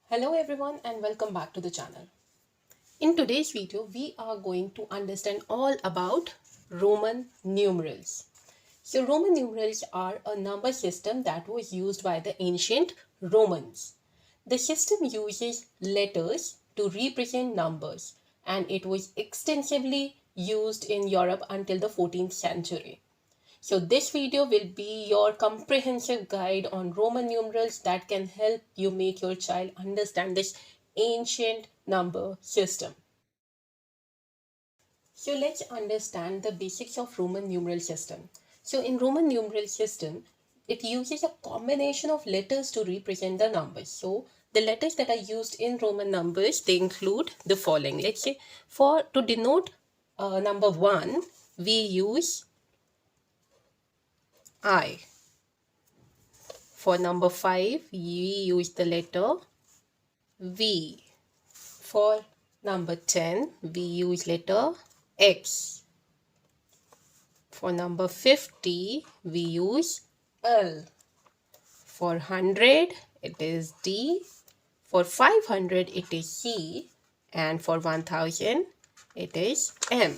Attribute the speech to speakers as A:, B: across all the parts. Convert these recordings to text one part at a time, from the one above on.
A: Hello everyone and welcome back to the channel. In today's video, we are going to understand all about Roman numerals. So Roman numerals are a number system that was used by the ancient Romans. The system uses letters to represent numbers and it was extensively used in Europe until the 14th century. So this video will be your comprehensive guide on Roman numerals that can help you make your child understand this ancient number system. So let's understand the basics of Roman numeral system. So in Roman numeral system, it uses a combination of letters to represent the numbers. So the letters that are used in Roman numbers, they include the following. Let's say to denote number 1, we use I. For number 5, we use the letter V. For number 10, we use letter X. For number 50, we use L. For 100, it is D. For 500, it is C. And for 1000, it is M.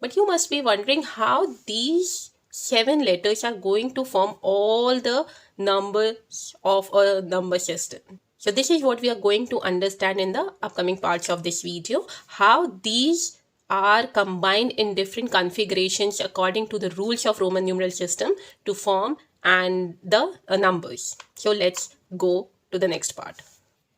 A: But you must be wondering how these 7 letters are going to form all the numbers of a number system. So this is what we are going to understand in the upcoming parts of this video, how these are combined in different configurations according to the rules of Roman numeral system to form and the numbers. So let's go to the next part.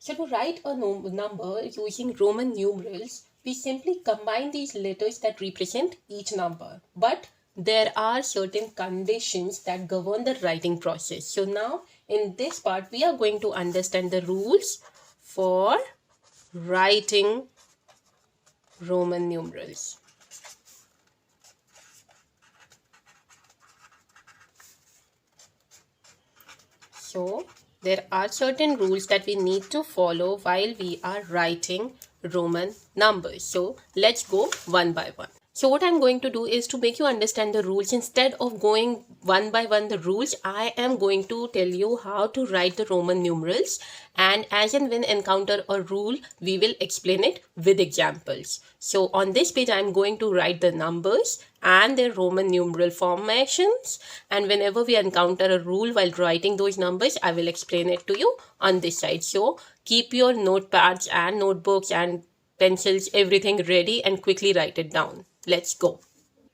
A: So to write a number using Roman numerals, we simply combine these letters that represent each number. But there are certain conditions that govern the writing process. So now in this part, we are going to understand the rules for writing Roman numerals. So there are certain rules that we need to follow while we are writing Roman numbers. So let's go one by one. So what I'm going to do is to make you understand the rules. Instead of going one by one the rules, I am going to tell you how to write the Roman numerals, and as and when encounter a rule, we will explain it with examples. So on this page, I'm going to write the numbers and their Roman numeral formations, and whenever we encounter a rule while writing those numbers, I will explain it to you on this side. So keep your notepads and notebooks and pencils, everything ready, and quickly write it down. Let's go.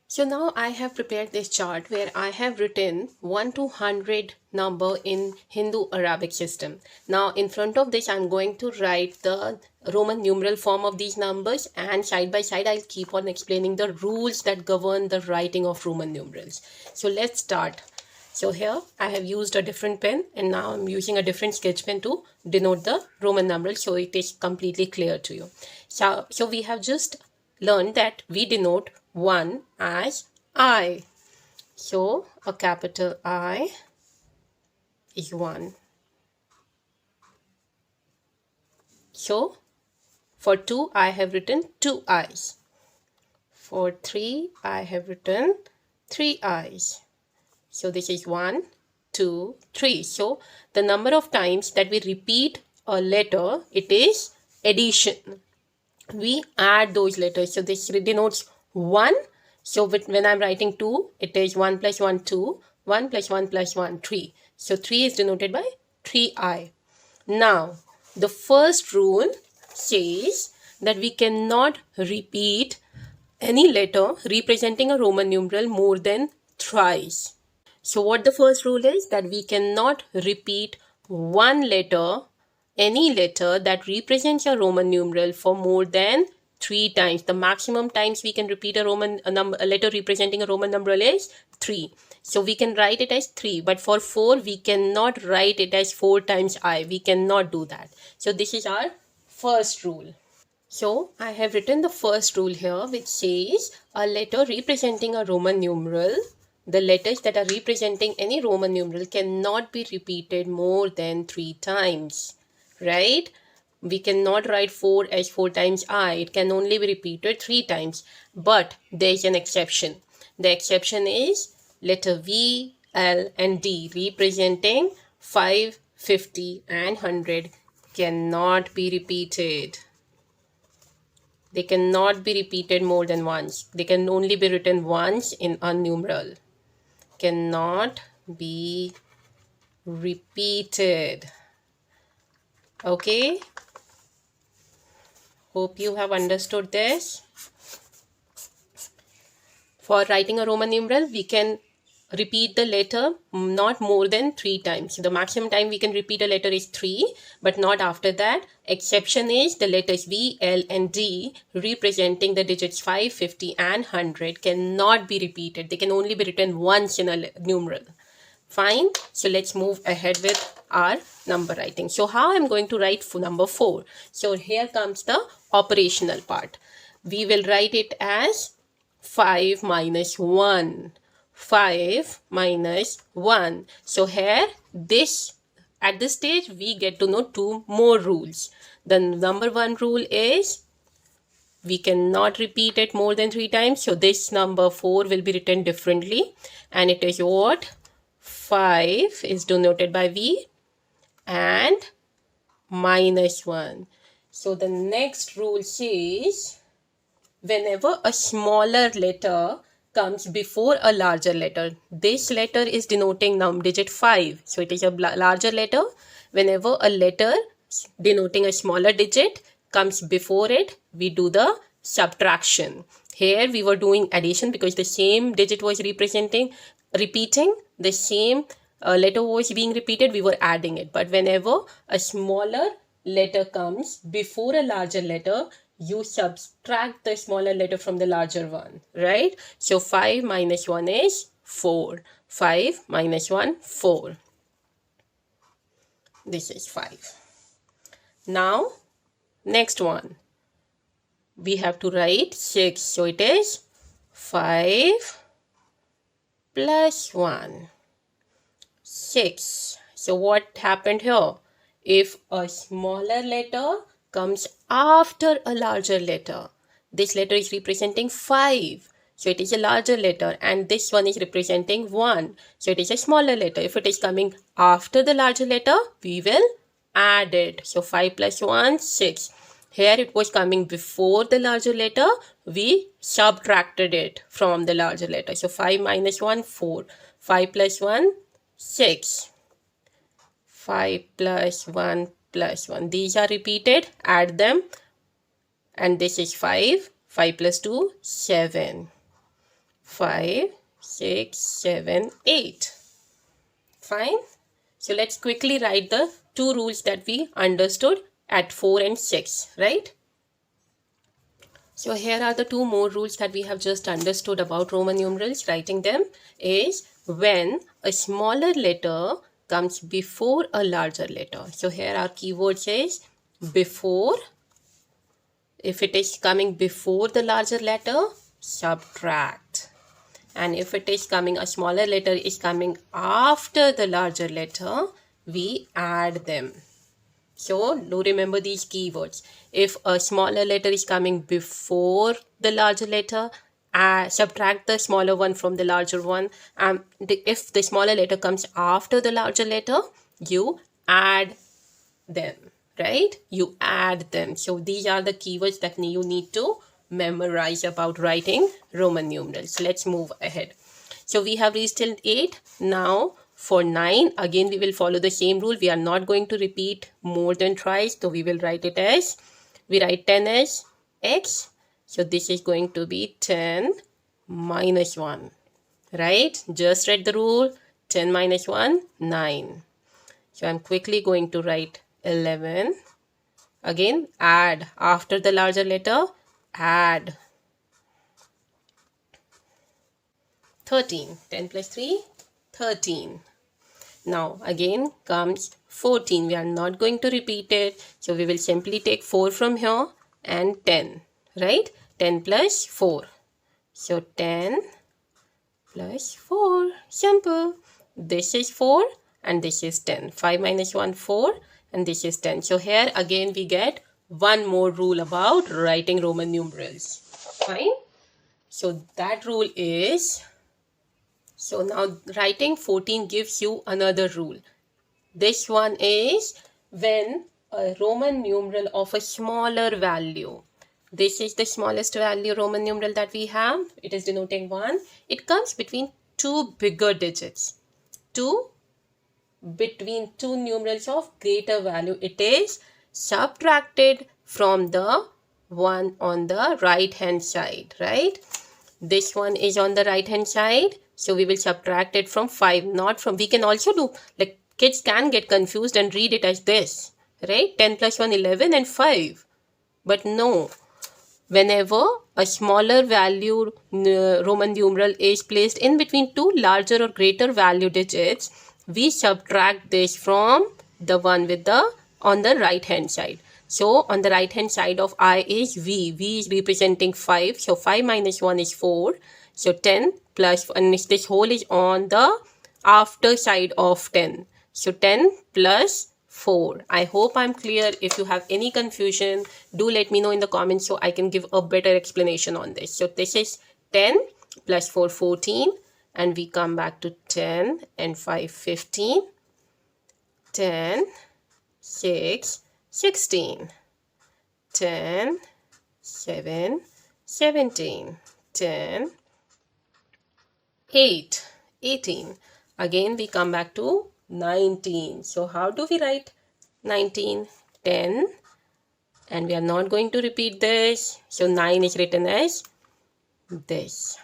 A: So now I have prepared this chart where I have written 1 to 100 number in Hindu Arabic system. Now in front of this, I'm going to write the Roman numeral form of these numbers, and side by side I'll keep on explaining the rules that govern the writing of Roman numerals. So let's start. So here I have used a different pen, and now I'm using a different sketch pen to denote the Roman numerals so it is completely clear to you. So we have just learned that we denote 1 as I. So a capital I is 1. So for 2, I have written 2 I's. For 3, I have written 3 I's. So this is 1, 2, 3. So the number of times that we repeat a letter, it is addition. We add those letters. So this denotes 1. So when I'm writing 2, it is 1 plus 1, 2. 1 plus 1 plus 1, 3. So 3 is denoted by 3i. Now, the first rule says that we cannot repeat any letter representing a Roman numeral more than thrice. So what the first rule is, that we cannot repeat one letter, any letter that represents a Roman numeral for more than 3 times. The maximum times we can repeat a letter representing a Roman numeral is 3. So we can write it as 3, but for 4 we cannot write it as 4 times I. We cannot do that. So this is our first rule. So I have written the first rule here, which says a letter representing a Roman numeral, the letters that are representing any Roman numeral cannot be repeated more than 3 times, right? We cannot write 4 as 4 times I. It can only be repeated 3 times. But there is an exception. The exception is letter V, L and D representing 5, 50 and 100 cannot be repeated. They cannot be repeated more than once. They can only be written once in a numeral. Cannot be repeated. Okay? Hope you have understood this. For writing a Roman numeral, we can repeat the letter not more than 3 times. The maximum time we can repeat a letter is 3, but not after that. Exception is the letters V, L and D representing the digits 5, 50 and 100 cannot be repeated. They can only be written once in a numeral. Fine. So let's move ahead with our number writing. So how I'm going to write number 4. So here comes the operational part. We will write it as 5 minus 1. 5 minus 1. So here at this stage we get to know 2 more rules. The number 1 rule is we cannot repeat it more than 3 times. So this number 4 will be written differently. And it is what? 5 is denoted by V and minus 1. So the next rule says whenever a smaller letter comes before a larger letter, this letter is denoting digit 5. So it is a larger letter. Whenever a letter denoting a smaller digit comes before it, we do the subtraction. Here we were doing addition because the same digit was representing, repeating, the same letter was being repeated, we were adding it. But whenever a smaller letter comes before a larger letter, you subtract the smaller letter from the larger one, right? So 5 minus 1 is 4. 5 minus 1, 4. This is 5. Now, next one. We have to write 6. So it is 5 plus 1. 6. So what happened here? If a smaller letter comes after a larger letter, this letter is representing 5. So it is a larger letter, and this one is representing 1. So it is a smaller letter. If it is coming after the larger letter, we will add it. So 5 plus 1, 6. Here it was coming before the larger letter. We subtracted it from the larger letter. So 5 minus 1, 4. 5 plus 1, 6. 5 plus 1 plus 1. These are repeated. Add them. And this is 5. 5 plus 2, 7. 5, 6, 7, 8. Fine. So let's quickly write the 2 rules that we understood at 4 and 6, right? So here are the 2 more rules that we have just understood about Roman numerals. Writing them is when a smaller letter comes before a larger letter. So here our keywords is before. If it is coming before the larger letter, subtract. And if it is coming, a smaller letter is coming after the larger letter, we add them. So do remember these keywords. If a smaller letter is coming before the larger letter, subtract the smaller one from the larger one. If the smaller letter comes after the larger letter, you add them, right? You add them. So these are the keywords that you need to memorize about writing Roman numerals. Let's move ahead. So we have reached till 8. Now for 9, again we will follow the same rule. We are not going to repeat more than twice. So we will write it as, we write 10 as x. So this is going to be 10 minus 1, right? Just read the rule. 10 minus 1, 9. So I'm quickly going to write 11. Again, add. After the larger letter, add. 13. 10 plus 3, 13. Now again comes 14. We are not going to repeat it. So we will simply take 4 from here and 10. Right? 10 plus 4. So 10 plus 4. Simple. This is 4 and this is 10. 5 minus 1, 4 and this is 10. So here again we get one more rule about writing Roman numerals. Fine. So that rule is, so now writing 14 gives you another rule. This one is when a Roman numeral of a smaller value. This is the smallest value Roman numeral that we have. It is denoting 1. It comes between two bigger digits. Between two numerals of greater value. It is subtracted from the one on the right hand side, right? This one is on the right hand side, so we will subtract it from 5, not from, we can also do, like kids can get confused and read it as this, right? 10 plus 1, 11 and 5. But no, whenever a smaller value Roman numeral is placed in between two larger or greater value digits, we subtract this from the one with the on the right hand side. So on the right hand side of I is V. V is representing 5. So 5 minus 1 is 4. So 10 plus, and this whole is on the after side of 10. So 10 plus 4. I hope I'm clear. If you have any confusion, do let me know in the comments so I can give a better explanation on this. So this is 10 plus 4, 14. And we come back to 10 and 5, 15. 10, 6, 16. 10, 7, 17. 10, 8, 18. Again, we come back to 19. So how do we write 19? 10. And we are not going to repeat this. So 9 is written as this.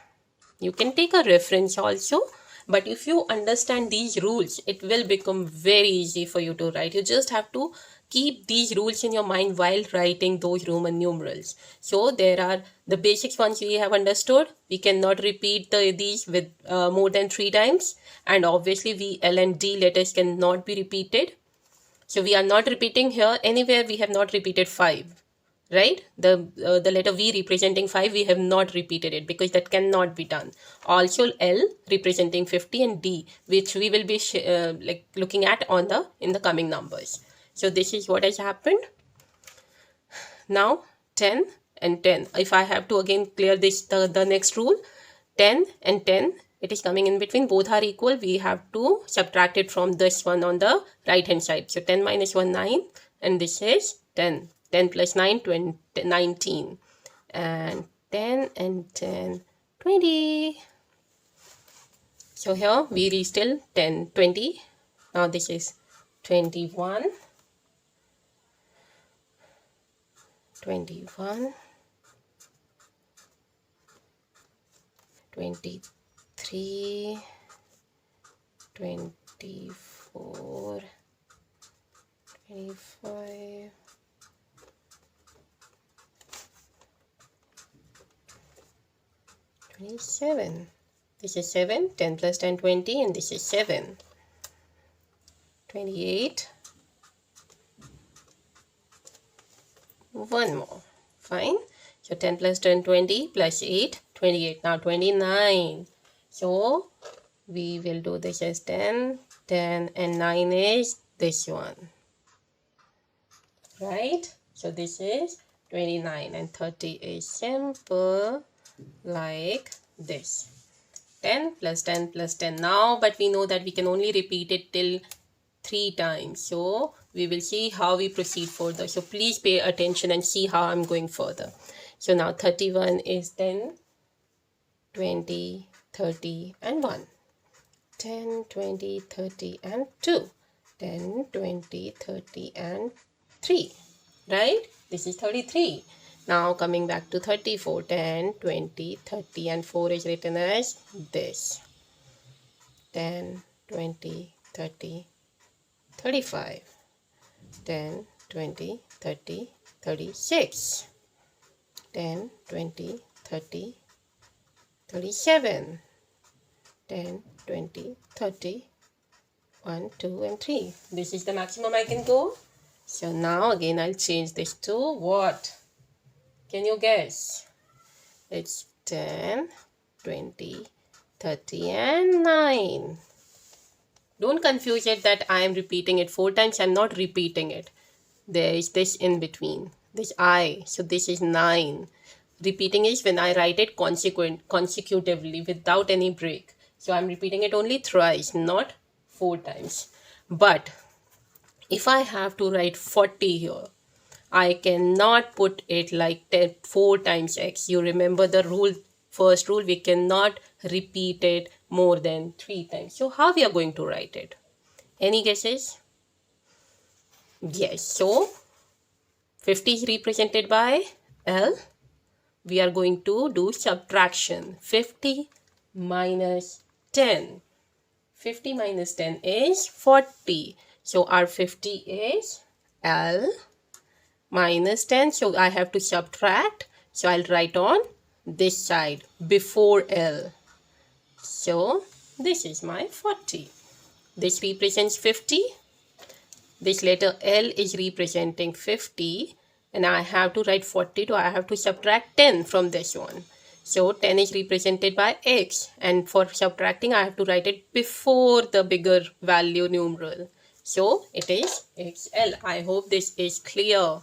A: You can take a reference also. But if you understand these rules, it will become very easy for you to write. You just have to keep these rules in your mind while writing those Roman numerals. So there are the basics ones we have understood. We cannot repeat these with more than 3 times. And obviously V, L and D letters cannot be repeated. So we are not repeating here. Anywhere we have not repeated 5. Right? The letter V representing 5, we have not repeated it because that cannot be done. Also L representing 50 and D, which we will be like looking at on in the coming numbers. So this is what has happened. Now 10 and 10. If I have to again clear this, the next rule, 10 and 10, it is coming in between, both are equal. We have to subtract it from this one on the right hand side. So 10 minus 1, 9, and this is 10. 10 plus 9, 20, 19. And 10 and 10, 20. So here we reach till 10, 20. Now this is 21. 21. 23. 24. 25. 27. This is 7. 10 plus 10, 20. And this is 7. 28. One more. Fine. So 10 plus 10, 20 plus 8, 28. Now 29. So we will do this as 10. 10 and 9 is this one. Right? So this is 29 and 30 is simple like this. 10 plus 10 plus 10 now, but we know that we can only repeat it till 3 times. So we will see how we proceed further. So please pay attention and see how I'm going further. So now 31 is 10, 20, 30 and 1. 10, 20, 30 and 2. 10, 20, 30 and 3. Right? This is 33. Now coming back to 34, 10, 20, 30 and 4 is written as this. 10, 20, 30, 35. 10, 20, 30, 36. 10, 20, 30, 37. 10, 20, 30, 1, 2 and 3. This is the maximum I can go. So now again I'll change this to what? Can you guess? It's 10, 20, 30 and 9. Don't confuse it that I am repeating it 4 times. I'm not repeating it. There is this in between. This I. So this is 9. Repeating is when I write it consecutively without any break. So I'm repeating it only thrice, not 4 times. But If I have to write 40 here, I cannot put it like 4 times x. You remember the rule, first rule, we cannot repeat it more than 3 times. So how we are going to write it? Any guesses? Yes, so 50 is represented by L. We are going to do subtraction. 50 minus 10. 50 minus 10 is 40. So our 50 is L minus 10. So I have to subtract. So I'll write on this side before L. So this is my 40. This represents 50. This letter L is representing 50. And I have to write 40. So I have to subtract 10 from this one. So 10 is represented by x. And for subtracting, I have to write it before the bigger value numeral. So it is XL. I hope this is clear.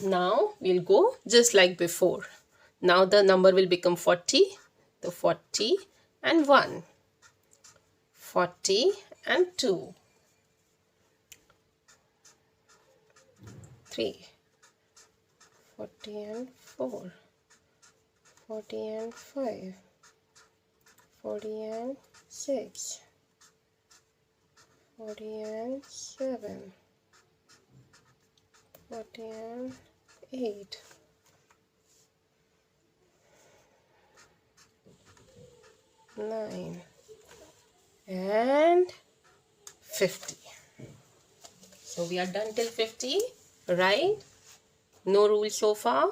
A: Now we'll go just like before. Now the number will become 40. The 40 and 1. 40 and 2. 3. 40 and 4. 40 and 5. 40 and 6. 40 and 7. 40 and 8. 9 and 50. So we are done till 50, right? No rule so far.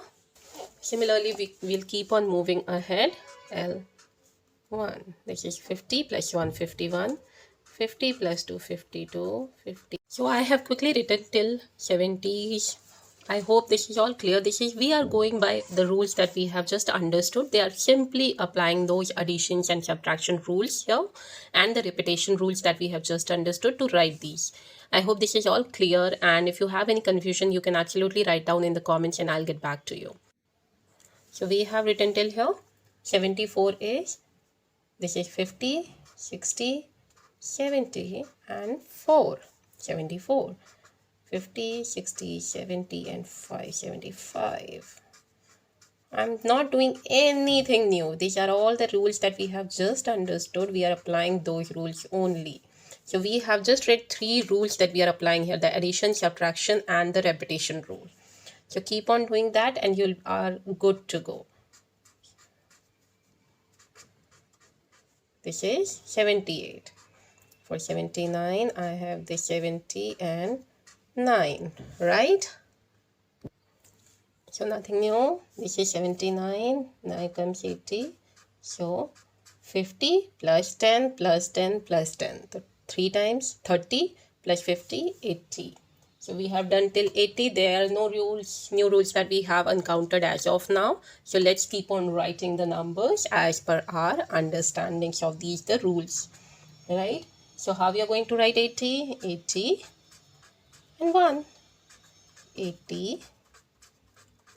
A: Similarly, we will keep on moving ahead. L1. This is 50 plus 1, 51. 50 plus 2, 52. 50. So I have quickly written till 70s. I hope this is all clear. We are going by the rules that we have just understood. They are simply applying those additions and subtraction rules here and the repetition rules that we have just understood to write these. I hope this is all clear, and if you have any confusion, you can absolutely write down in the comments and I'll get back to you. So we have written till here. 74 is, this is 50, 60, 70 and 4. 74. 50, 60, 70 and 5, 75. I'm not doing anything new. These are all the rules that we have just understood. We are applying those rules only. So we have just read 3 rules that we are applying here: the addition, subtraction and the repetition rule. So keep on doing that and you are good to go. This is 78. For 79, I have the 70 and 9, right? So nothing new. This is 79. Now comes 80. So 50 plus 10 plus 10 plus 10. So 3 times 30 plus 50, 80. So we have done till 80. There are no rules, new rules that we have encountered as of now. So let's keep on writing the numbers as per our understandings of these the rules, right? So how we are going to write 80? 80 and 1. 80,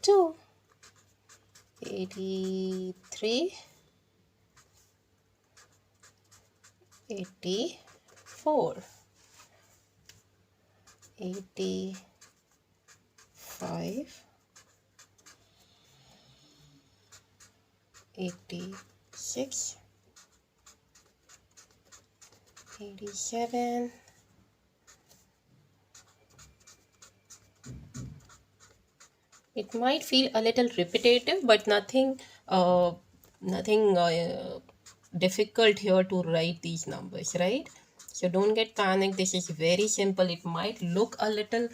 A: 2, 83, 84, 85, 86, 87, 88. It might feel a little repetitive, but nothing difficult here to write these numbers, right? So don't get panicked. This is very simple. It might look a little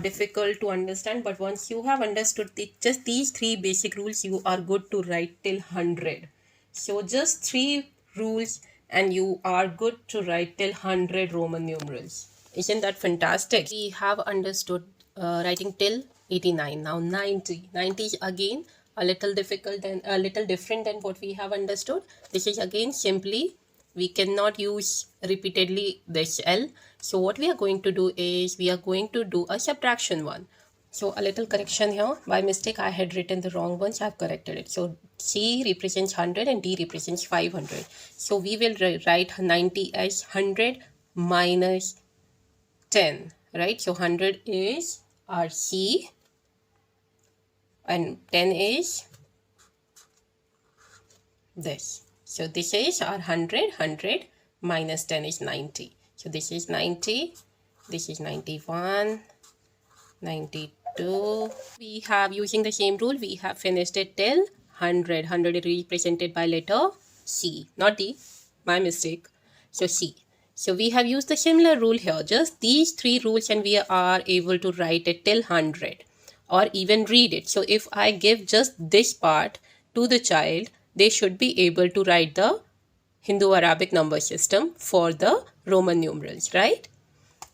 A: difficult to understand, but once you have understood just these 3 basic rules, you are good to write till 100. So just 3 rules and you are good to write till 100 Roman numerals. Isn't that fantastic? We have understood writing till 89. Now 90. 90 is again a little difficult and a little different than what we have understood. This is again simply, we cannot use repeatedly this L. So what we are going to do is we are going to do a subtraction one. So a little correction here. By mistake, I had written the wrong ones. I have corrected it. So C represents 100 and D represents 500. So we will write 90 as 100 minus 10, right? So 100 is our C and 10 is this. So this is our 100. 100 minus 10 is 90. So this is 90. This is 91. 92. We have, using the same rule, we have finished it till 100. 100 is represented by letter C, not D. My mistake. So C. So we have used the similar rule here. Just these three rules and we are able to write it till 100 or even read it. So if I give just this part to the child, they should be able to write the Hindu-Arabic number system for the Roman numerals, right?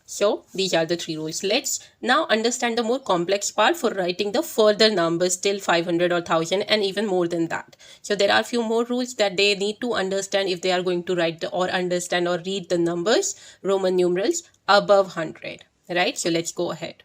A: So these are the three rules. Let's now understand the more complex part for writing the further numbers till 500 or 1000 and even more than that. So there are a few more rules that they need to understand if they are going to write or understand or read the numbers, Roman numerals above 100, right? So let's go ahead.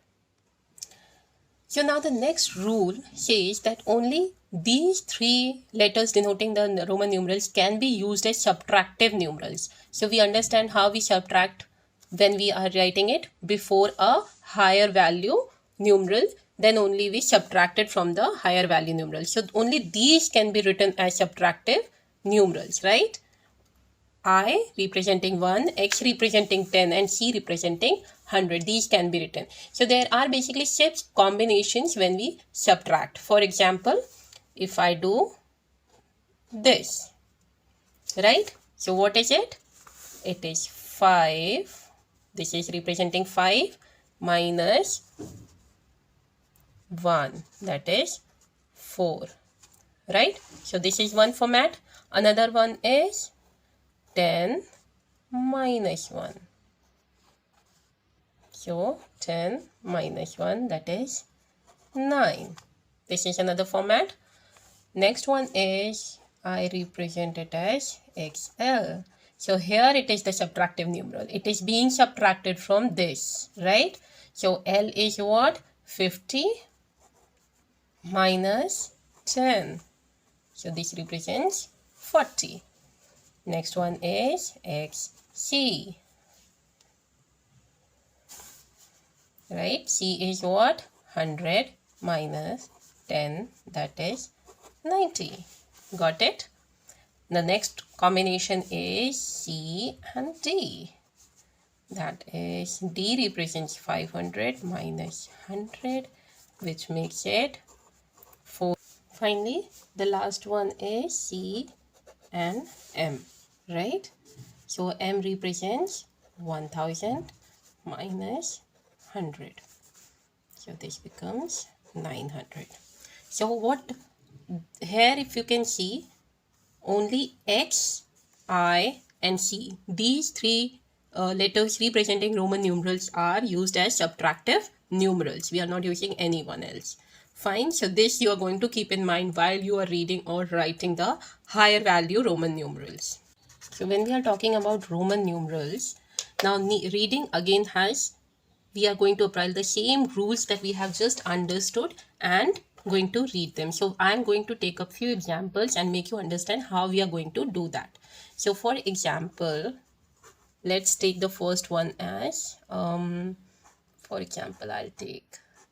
A: So now the next rule says that only these three letters denoting the Roman numerals can be used as subtractive numerals. So we understand how we subtract when we are writing it before a higher value numeral, then only we subtract it from the higher value numeral. So only these can be written as subtractive numerals, right? I representing 1, X representing 10 and C representing 100. These can be written. So there are basically 6 combinations when we subtract. For example, if I do this, right? So what is it? It is 5. This is representing 5 minus 1. That is 4. Right? So this is one format. Another one is 10 minus 1. So 10 minus 1, that is 9. This is another format. Next one is I represent it as XL. So here it is the subtractive numeral. It is being subtracted from this, right? So L is what? 50 minus 10. So this represents 40. Next one is XC. Right? C is what? 100 minus 10. That is 90. Got it? The next combination is C and D. That is D represents 500 minus 100, which makes it 4. Finally, the last one is C and M, right? So M represents 1000 minus 100. So this becomes 900. So what here, if you can see, only X, I and C, these three letters representing Roman numerals are used as subtractive numerals. We are not using anyone else. Fine. So this you are going to keep in mind while you are reading or writing the higher value Roman numerals. So when we are talking about Roman numerals, now reading again we are going to apply the same rules that we have just understood and going to read them. So I'm going to take a few examples and make you understand how we are going to do that. So for example, let's take the first one as, for example, I'll take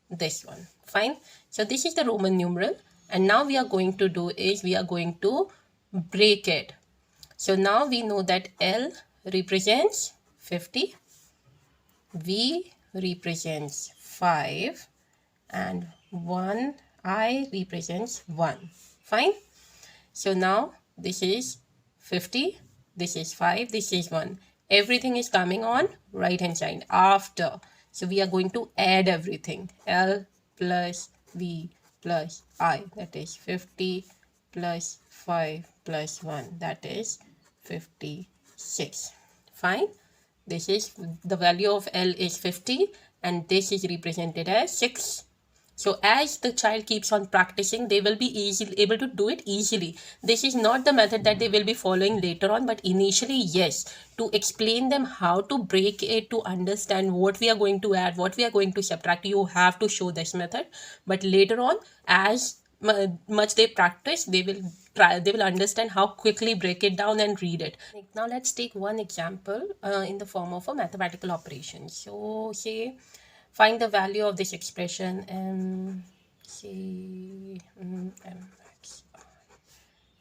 A: this one. Fine. So this is the Roman numeral. And now we are going to do is we are going to break it. So now we know that L represents 50. V represents 5 and 1 I represents 1. Fine. So now this is 50, this is 5, this is 1. Everything is coming on right hand side after. So we are going to add everything. L plus V plus I, that is 50 plus 5 plus 1, that is 56. Fine. This is the value of L is 50 and this is represented as 6. So as the child keeps on practicing, they will be able to do it easily. This is not the method that they will be following later on, but initially, yes, to explain them how to break it, to understand what we are going to add, what we are going to subtract, you have to show this method. But later on, as much they practice, they will they will understand how quickly break it down and read it. Now let's take one example in the form of a mathematical operation. So say find the value of this expression say mx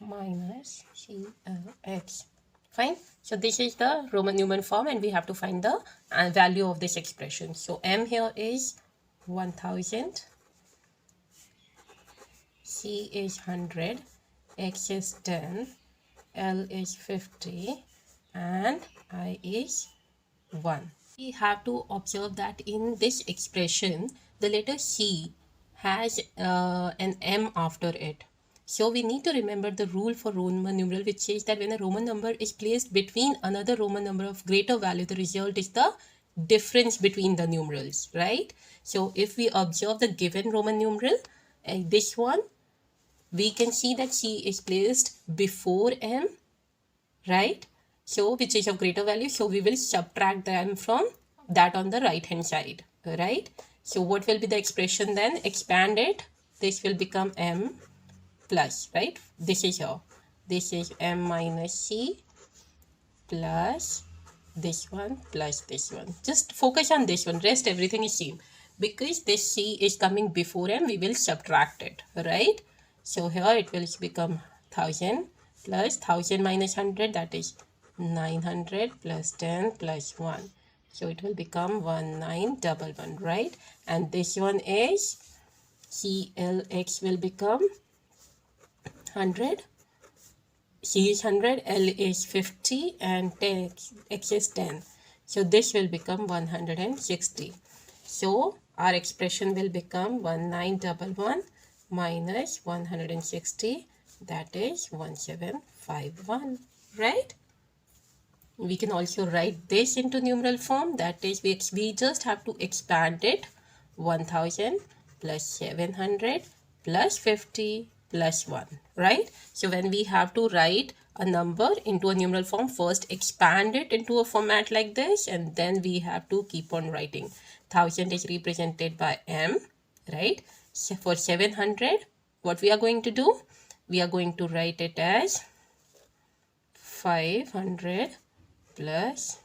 A: minus clx. Fine. So this is the Roman numeral form and we have to find the value of this expression. So m here is 1000, c is 100, x is 10, l is 50 and I is 1. We have to observe that in this expression the letter c has an m after it. So we need to remember the rule for Roman numeral, which says that when a Roman number is placed between another Roman number of greater value, the result is the difference between the numerals, right? So if we observe the given Roman numeral, this one, we can see that c is placed before m, right? So which is of greater value. So we will subtract them from that on the right hand side, right? So what will be the expression then? Expand it. This will become m plus, right? This is here. This is m minus c plus this one plus this one. Just focus on this one. Rest everything is same. Because this c is coming before m, we will subtract it, right? So here it will become 1000 plus 1000 minus 100, that is 900 plus 10 plus 1. So it will become 1911, right? And this one is CLX will become 100. C is 100, L is 50 and X is 10. So this will become 160. So our expression will become 1911 minus 160, that is 1751, right? We can also write this into numeral form, that is we just have to expand it. 1000 plus 700 plus 50 plus 1, right? So when we have to write a number into a numeral form, first expand it into a format like this and then we have to keep on writing. 1000 is represented by m, right? So for 700, what we are going to do? We are going to write it as 500 plus,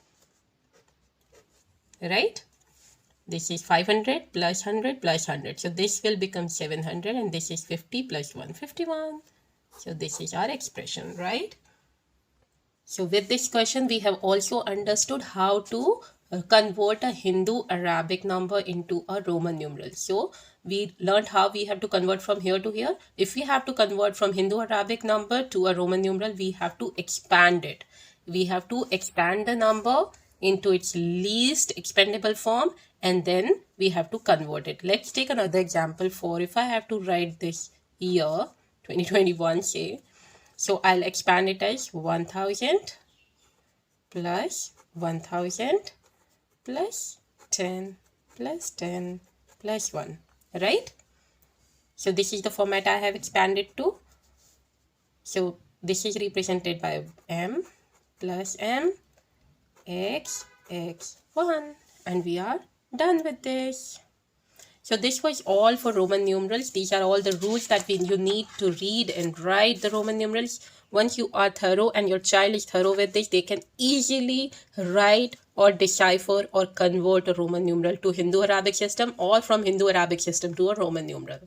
A: right? This is 500 plus 100 plus 100. So this will become 700 and this is 50 plus 151. So this is our expression, right? So with this question, we have also understood how to convert a Hindu Arabic number into a Roman numeral. So we learned how we have to convert from here to here. If we have to convert from Hindu Arabic number to a Roman numeral, we have to expand it. We have to expand the number into its least expandable form and then we have to convert it. Let's take another example for if I have to write this year 2021 say. So I'll expand it as 1000 plus 1000 plus 10 plus 10 plus 1, right? So this is the format I have expanded to. So this is represented by m plus m x x 1 and we are done with this. So this was all for Roman numerals. These are all the rules that you need to read and write the Roman numerals. Once you are thorough and your child is thorough with this, they can easily write or decipher or convert a Roman numeral to Hindu Arabic system or from Hindu Arabic system to a Roman numeral.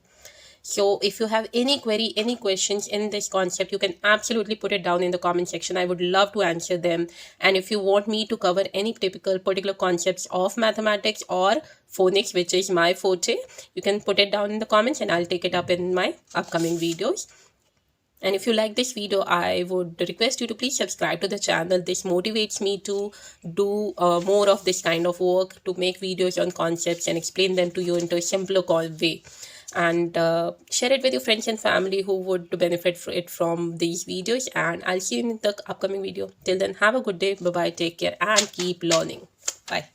A: So if you have any query, any questions in this concept, you can absolutely put it down in the comment section. I would love to answer them. And if you want me to cover any particular concepts of mathematics or phonics, which is my forte, you can put it down in the comments and I'll take it up in my upcoming videos. And if you like this video, I would request you to please subscribe to the channel. This motivates me to do more of this kind of work, to make videos on concepts and explain them to you into a simpler way. And share it with your friends and family who would benefit from these videos. And I'll see you in the upcoming video. Till then, have a good day. Bye-bye. Take care and keep learning. Bye.